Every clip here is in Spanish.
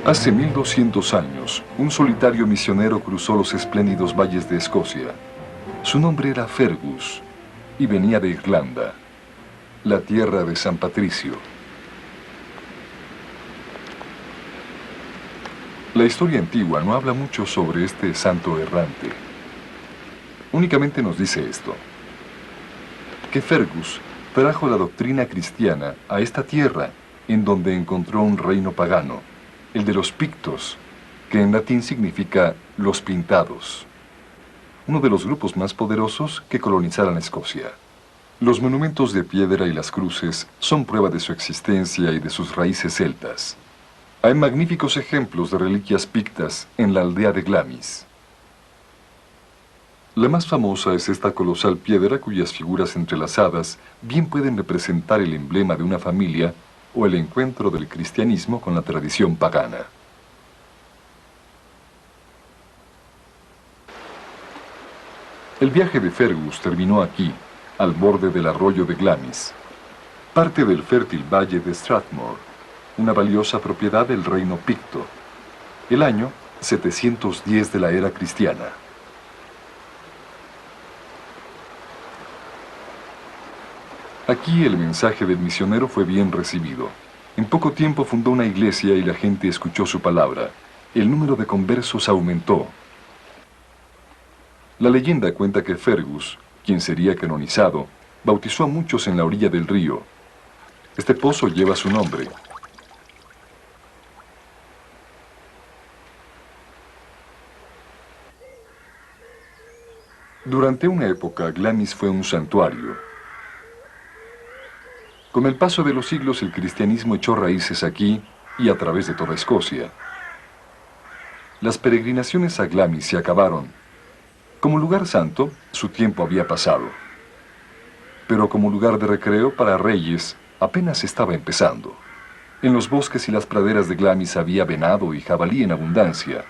Hace 1200 años, un solitario misionero cruzó los espléndidos valles de Escocia. Su nombre era Fergus y venía de Irlanda, la tierra de San Patricio. La historia antigua no habla mucho sobre este santo errante. Únicamente nos dice esto: que Fergus trajo la doctrina cristiana a esta tierra en donde encontró un reino pagano, el de los Pictos, que en latín significa los pintados, uno de los grupos más poderosos que colonizaran Escocia. Los monumentos de piedra y las cruces son prueba de su existencia y de sus raíces celtas. Hay magníficos ejemplos de reliquias pictas en la aldea de Glamis. La más famosa es esta colosal piedra cuyas figuras entrelazadas bien pueden representar el emblema de una familia o el encuentro del cristianismo con la tradición pagana. El viaje de Fergus terminó aquí, al borde del arroyo de Glamis, parte del fértil valle de Strathmore, una valiosa propiedad del reino picto, el año 710 de la era cristiana. Aquí el mensaje del misionero fue bien recibido. En poco tiempo fundó una iglesia y la gente escuchó su palabra. El número de conversos aumentó. La leyenda cuenta que Fergus, quien sería canonizado, bautizó a muchos en la orilla del río. Este pozo lleva su nombre. Durante una época, Glamis fue un santuario. Con el paso de los siglos, el cristianismo echó raíces aquí y a través de toda Escocia. Las peregrinaciones a Glamis se acabaron. Como lugar santo, su tiempo había pasado. Pero como lugar de recreo para reyes, apenas estaba empezando. En los bosques y las praderas de Glamis había venado y jabalí en abundancia.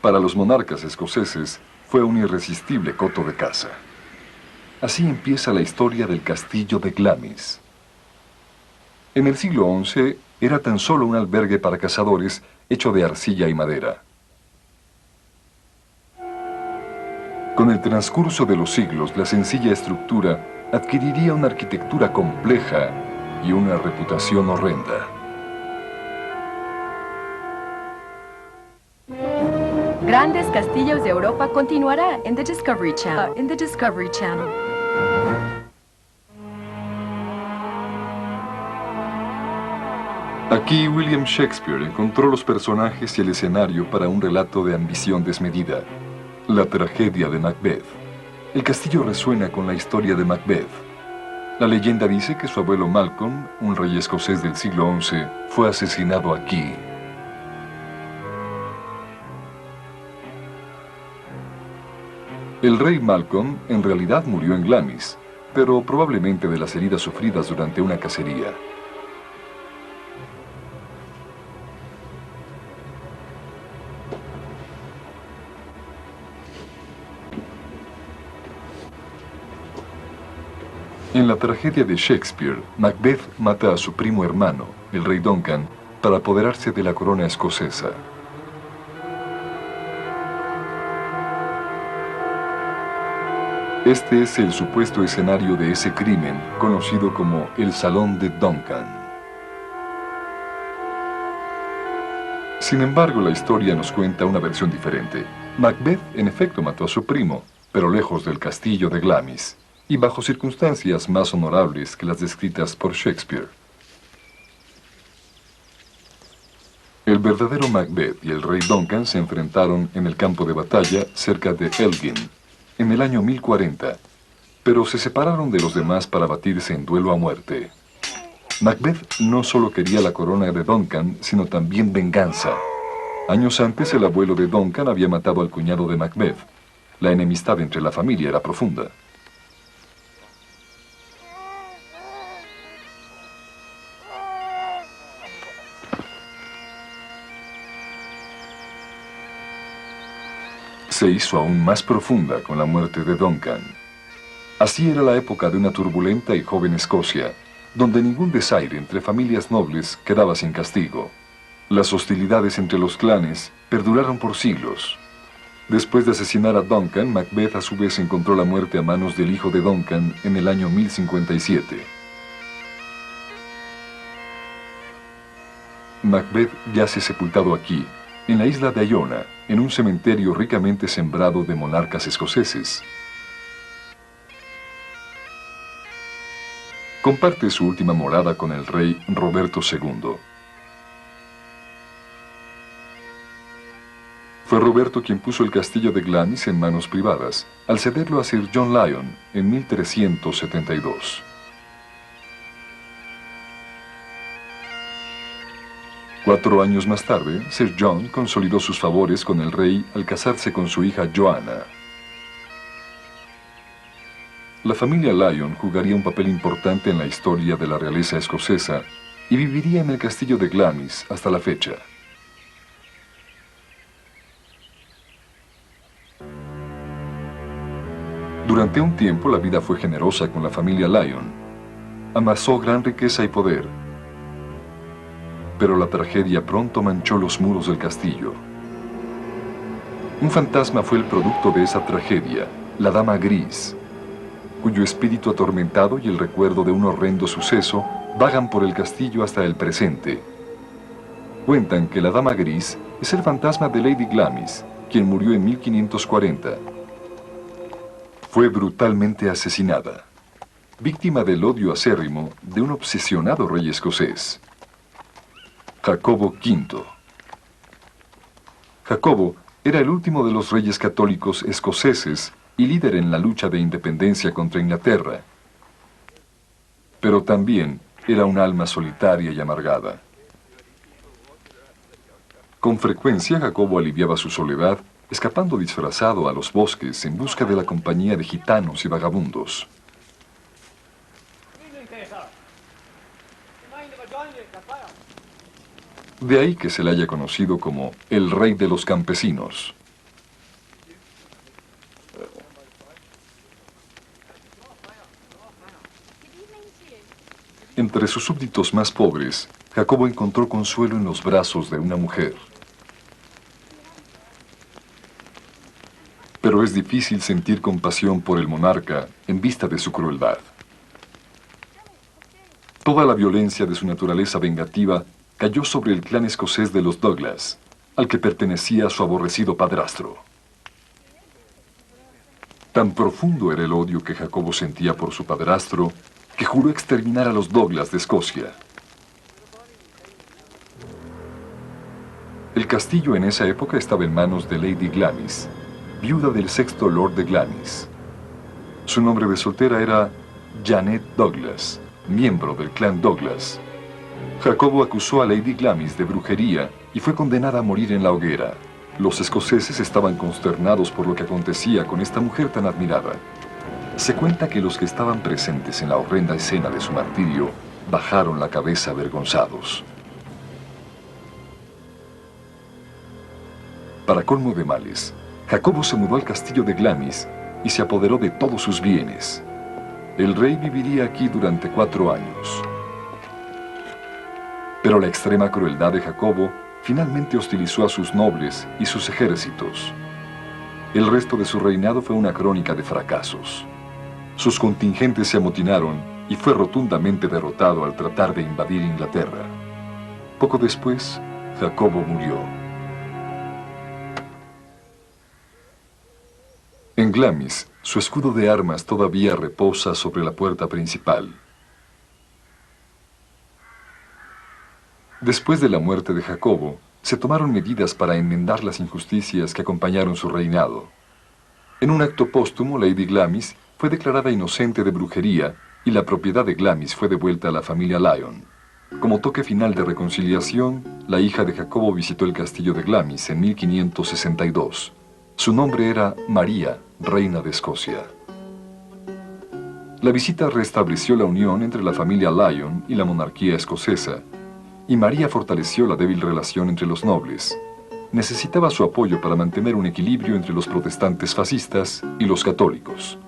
Para los monarcas escoceses, fue un irresistible coto de caza. Así empieza la historia del castillo de Glamis. En el siglo XI era tan solo un albergue para cazadores hecho de arcilla y madera. Con el transcurso de los siglos, la sencilla estructura adquiriría una arquitectura compleja y una reputación horrenda. Grandes Castillos de Europa continuará en The Discovery Channel. Aquí William Shakespeare encontró los personajes y el escenario para un relato de ambición desmedida, la tragedia de Macbeth. El castillo resuena con la historia de Macbeth. La leyenda dice que su abuelo Malcolm, un rey escocés del siglo XI, fue asesinado aquí. El rey Malcolm en realidad murió en Glamis, pero probablemente de las heridas sufridas durante una cacería. En la tragedia de Shakespeare, Macbeth mata a su primo hermano, el rey Duncan, para apoderarse de la corona escocesa. Este es el supuesto escenario de ese crimen, conocido como el Salón de Duncan. Sin embargo, la historia nos cuenta una versión diferente. Macbeth, en efecto, mató a su primo, pero lejos del castillo de Glamis, y bajo circunstancias más honorables que las descritas por Shakespeare. El verdadero Macbeth y el rey Duncan se enfrentaron en el campo de batalla cerca de Elgin, en el año 1040, pero se separaron de los demás para batirse en duelo a muerte. Macbeth no solo quería la corona de Duncan, sino también venganza. Años antes, el abuelo de Duncan había matado al cuñado de Macbeth. La enemistad entre la familia era profunda. Se hizo aún más profunda con la muerte de Duncan. Así era la época de una turbulenta y joven Escocia, donde ningún desaire entre familias nobles quedaba sin castigo. Las hostilidades entre los clanes perduraron por siglos. Después de asesinar a Duncan, Macbeth a su vez encontró la muerte a manos del hijo de Duncan en el año 1057. Macbeth yace sepultado aquí, en la isla de Iona, en un cementerio ricamente sembrado de monarcas escoceses. Comparte su última morada con el rey Roberto II. Fue Roberto quien puso el castillo de Glamis en manos privadas, al cederlo a Sir John Lyon en 1372. Cuatro años más tarde, Sir John consolidó sus favores con el rey al casarse con su hija Joanna. La familia Lyon jugaría un papel importante en la historia de la realeza escocesa y viviría en el castillo de Glamis hasta la fecha. Durante un tiempo la vida fue generosa con la familia Lyon. Amasó gran riqueza y poder. Pero la tragedia pronto manchó los muros del castillo. Un fantasma fue el producto de esa tragedia, la Dama Gris, cuyo espíritu atormentado y el recuerdo de un horrendo suceso vagan por el castillo hasta el presente. Cuentan que la Dama Gris es el fantasma de Lady Glamis, quien murió en 1540. Fue brutalmente asesinada, víctima del odio acérrimo de un obsesionado rey escocés, Jacobo V. Jacobo era el último de los reyes católicos escoceses y líder en la lucha de independencia contra Inglaterra. Pero también era un alma solitaria y amargada. Con frecuencia Jacobo aliviaba su soledad escapando disfrazado a los bosques en busca de la compañía de gitanos y vagabundos. De ahí que se le haya conocido como el rey de los campesinos. Entre sus súbditos más pobres, Jacobo encontró consuelo en los brazos de una mujer. Pero es difícil sentir compasión por el monarca en vista de su crueldad. Toda la violencia de su naturaleza vengativa cayó sobre el clan escocés de los Douglas, al que pertenecía su aborrecido padrastro. Tan profundo era el odio que Jacobo sentía por su padrastro, que juró exterminar a los Douglas de Escocia. El castillo en esa época estaba en manos de Lady Glamis, viuda del sexto Lord de Glamis. Su nombre de soltera era Janet Douglas, miembro del clan Douglas. Jacobo acusó a Lady Glamis de brujería y fue condenada a morir en la hoguera. Los escoceses estaban consternados por lo que acontecía con esta mujer tan admirada. Se cuenta que los que estaban presentes en la horrenda escena de su martirio bajaron la cabeza avergonzados. Para colmo de males, Jacobo se mudó al castillo de Glamis y se apoderó de todos sus bienes. El rey viviría aquí durante 4 años. Pero la extrema crueldad de Jacobo finalmente hostilizó a sus nobles y sus ejércitos. El resto de su reinado fue una crónica de fracasos. Sus contingentes se amotinaron y fue rotundamente derrotado al tratar de invadir Inglaterra. Poco después, Jacobo murió. En Glamis, su escudo de armas todavía reposa sobre la puerta principal. Después de la muerte de Jacobo, se tomaron medidas para enmendar las injusticias que acompañaron su reinado. En un acto póstumo, Lady Glamis fue declarada inocente de brujería y la propiedad de Glamis fue devuelta a la familia Lyon. Como toque final de reconciliación, la hija de Jacobo visitó el castillo de Glamis en 1562. Su nombre era María, reina de Escocia. La visita restableció la unión entre la familia Lyon y la monarquía escocesa, y María fortaleció la débil relación entre los nobles. Necesitaba su apoyo para mantener un equilibrio entre los protestantes fascistas y los católicos.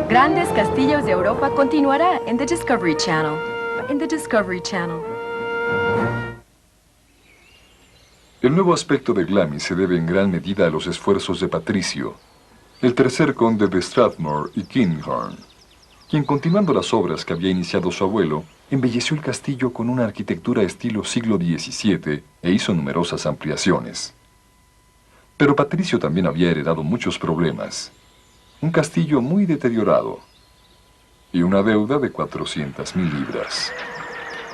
Grandes Castillos de Europa continuará en The Discovery Channel. in the Discovery Channel. El nuevo aspecto de Glamis se debe en gran medida a los esfuerzos de Patricio, el tercer conde de Strathmore y Kinghorn, quien, continuando las obras que había iniciado su abuelo, embelleció el castillo con una arquitectura estilo siglo XVII e hizo numerosas ampliaciones. Pero Patricio también había heredado muchos problemas. Un castillo muy deteriorado y una deuda de 400.000 libras.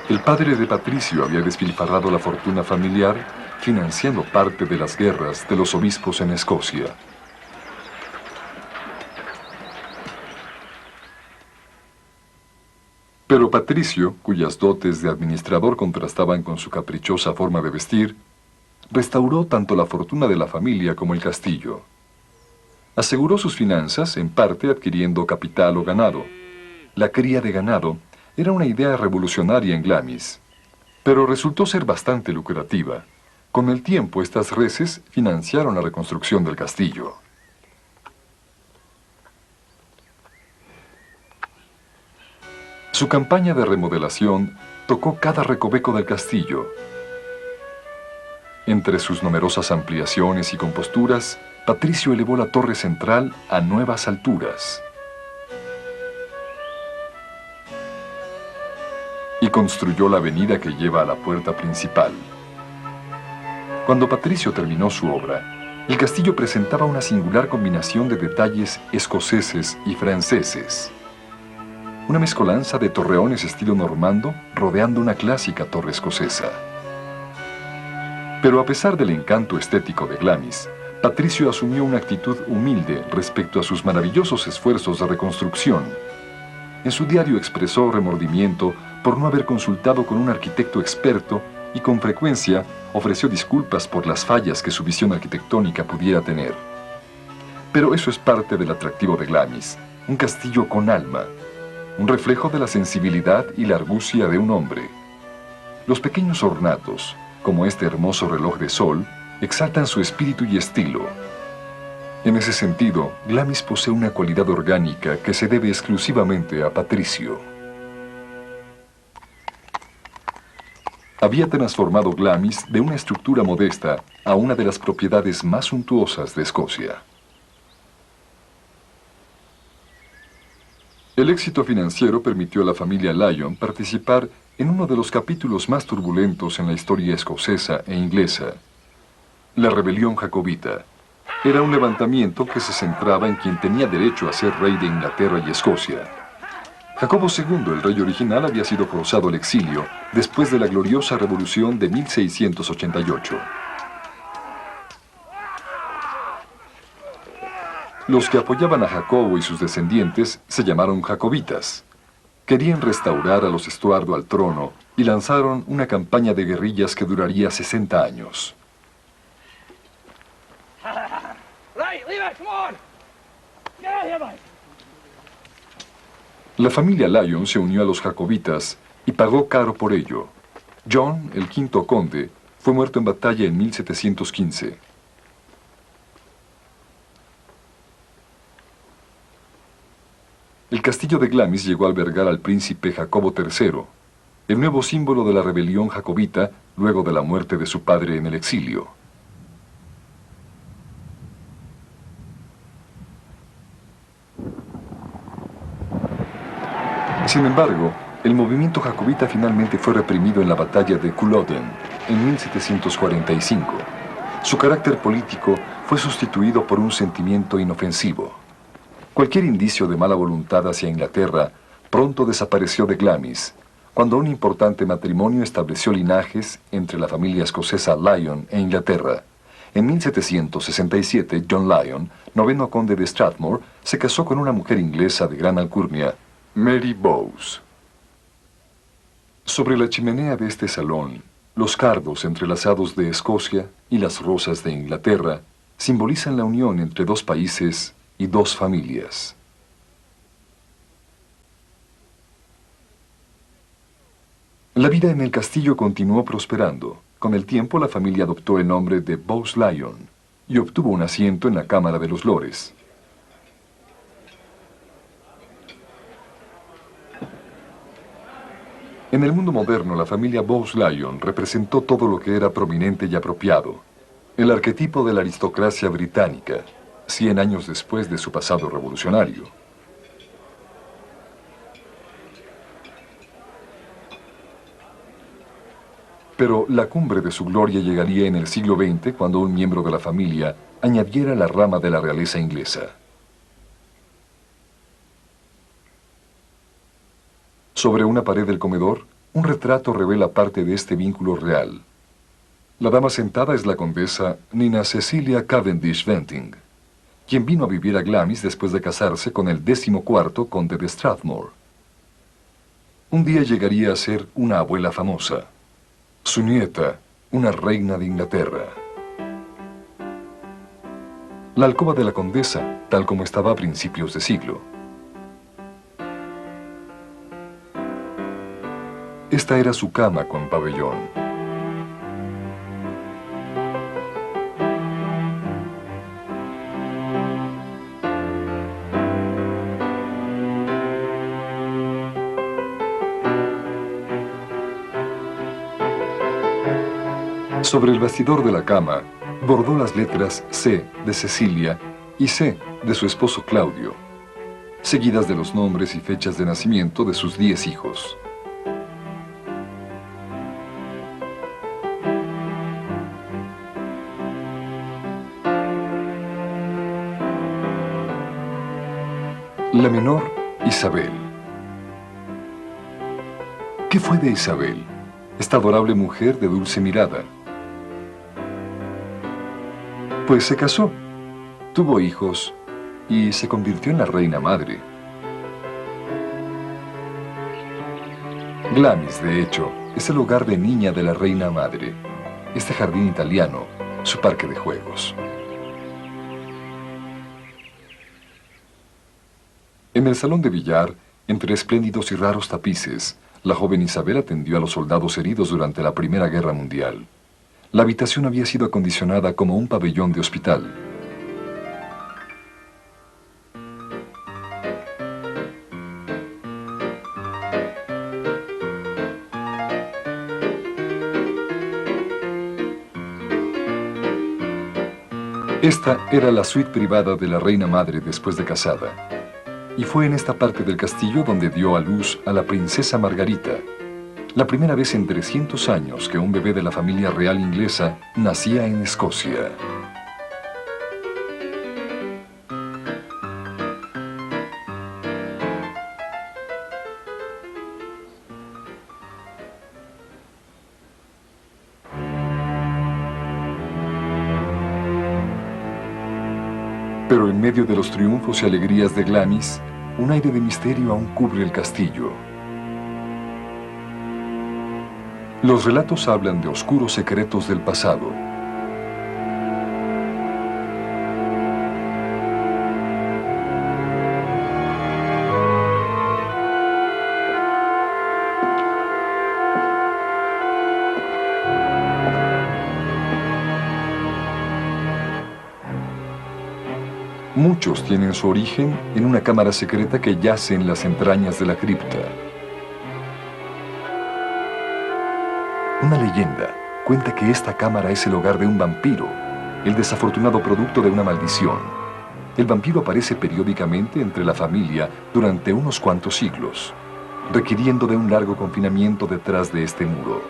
El padre de Patricio había despilfarrado la fortuna familiar financiando parte de las guerras de los obispos en Escocia. Pero Patricio, cuyas dotes de administrador contrastaban con su caprichosa forma de vestir, restauró tanto la fortuna de la familia como el castillo. Aseguró sus finanzas, en parte adquiriendo capital o ganado. La cría de ganado era una idea revolucionaria en Glamis, pero resultó ser bastante lucrativa. Con el tiempo, estas reses financiaron la reconstrucción del castillo. Su campaña de remodelación tocó cada recoveco del castillo. Entre sus numerosas ampliaciones y composturas, Patricio elevó la torre central a nuevas alturas y construyó la avenida que lleva a la puerta principal. Cuando Patricio terminó su obra, el castillo presentaba una singular combinación de detalles escoceses y franceses. Una mezcolanza de torreones estilo normando rodeando una clásica torre escocesa. Pero a pesar del encanto estético de Glamis, Patricio asumió una actitud humilde respecto a sus maravillosos esfuerzos de reconstrucción. En su diario expresó remordimiento por no haber consultado con un arquitecto experto y con frecuencia ofreció disculpas por las fallas que su visión arquitectónica pudiera tener. Pero eso es parte del atractivo de Glamis, un castillo con alma, un reflejo de la sensibilidad y la argucia de un hombre. Los pequeños ornatos, como este hermoso reloj de sol, exaltan su espíritu y estilo. En ese sentido, Glamis posee una cualidad orgánica que se debe exclusivamente a Patricio. Había transformado Glamis de una estructura modesta a una de las propiedades más suntuosas de Escocia. El éxito financiero permitió a la familia Lyon participar en uno de los capítulos más turbulentos en la historia escocesa e inglesa, la rebelión jacobita. Era un levantamiento que se centraba en quien tenía derecho a ser rey de Inglaterra y Escocia. Jacobo II, el rey original, había sido forzado al exilio después de la gloriosa revolución de 1688. Los que apoyaban a Jacobo y sus descendientes se llamaron jacobitas. Querían restaurar a los Estuardo al trono y lanzaron una campaña de guerrillas que duraría 60 años. La familia Lyon se unió a los jacobitas y pagó caro por ello. John, el quinto conde, fue muerto en batalla en 1715. El castillo de Glamis llegó a albergar al príncipe Jacobo III, el nuevo símbolo de la rebelión jacobita luego de la muerte de su padre en el exilio. Sin embargo, el movimiento jacobita finalmente fue reprimido en la batalla de Culloden en 1745. Su carácter político fue sustituido por un sentimiento inofensivo. Cualquier indicio de mala voluntad hacia Inglaterra pronto desapareció de Glamis, cuando un importante matrimonio estableció linajes entre la familia escocesa Lyon e Inglaterra. En 1767, John Lyon, noveno conde de Strathmore, se casó con una mujer inglesa de gran alcurnia, Mary Bowes. Sobre la chimenea de este salón, los cardos entrelazados de Escocia y las rosas de Inglaterra simbolizan la unión entre dos países y dos familias. La vida en el castillo continuó prosperando. Con el tiempo, la familia adoptó el nombre de Bowes-Lyon y obtuvo un asiento en la Cámara de los Lores. En En el mundo moderno, la familia Bowes-Lyon representó todo lo que era prominente y apropiado. El arquetipo de la aristocracia británica, 100 años después de su pasado revolucionario. Pero la cumbre de su gloria llegaría en el siglo XX cuando un miembro de la familia añadiera la rama de la realeza inglesa. Sobre una pared del comedor, un retrato revela parte de este vínculo real. La dama sentada es la condesa Nina Cecilia Cavendish Venting, quien vino a vivir a Glamis después de casarse con el 14º conde de Strathmore. Un día llegaría a ser una abuela famosa. Su nieta, una reina de Inglaterra. La alcoba de la condesa, tal como estaba a principios de siglo. Esta era su cama con pabellón. Sobre el bastidor de la cama, bordó las letras C de Cecilia y C de su esposo Claudio, seguidas de los nombres y fechas de nacimiento de sus 10 hijos. La menor, Isabel. ¿Qué fue de Isabel, esta adorable mujer de dulce mirada? Pues se casó, tuvo hijos y se convirtió en la reina madre. Glamis, de hecho, es el hogar de niña de la reina madre, este jardín italiano, su parque de juegos. En el salón de billar, entre espléndidos y raros tapices, la joven Isabel atendió a los soldados heridos durante la Primera Guerra Mundial. La habitación había sido acondicionada como un pabellón de hospital. Esta era la suite privada de la reina madre después de casada. Y fue en esta parte del castillo donde dio a luz a la princesa Margarita, la primera vez en 300 años que un bebé de la familia real inglesa nacía en Escocia. Pero en medio de los triunfos y alegrías de Glamis, un aire de misterio aún cubre el castillo. Los relatos hablan de oscuros secretos del pasado. Muchos tienen su origen en una cámara secreta que yace en las entrañas de la cripta. Una leyenda cuenta que esta cámara es el hogar de un vampiro, el desafortunado producto de una maldición. El vampiro aparece periódicamente entre la familia durante unos cuantos siglos, requiriendo de un largo confinamiento detrás de este muro.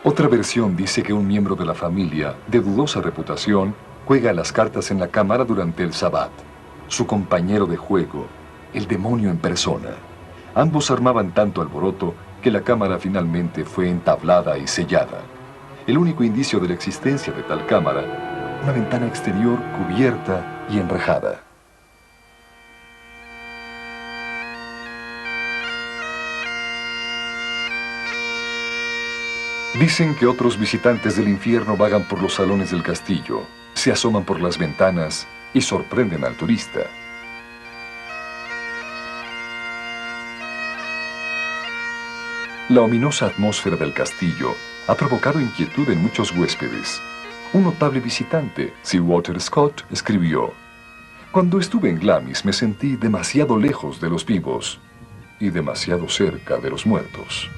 Otra versión dice que un miembro de la familia, de dudosa reputación, juega las cartas en la cámara durante el sabbat. Su compañero de juego, el demonio en persona. Ambos armaban tanto alboroto que la cámara finalmente fue entablada y sellada. El único indicio de la existencia de tal cámara, una ventana exterior cubierta y enrejada. Dicen que otros visitantes del infierno vagan por los salones del castillo, se asoman por las ventanas y sorprenden al turista. La ominosa atmósfera del castillo ha provocado inquietud en muchos huéspedes. Un notable visitante, Sir Walter Scott, escribió: «Cuando estuve en Glamis me sentí demasiado lejos de los vivos. y demasiado cerca de los muertos.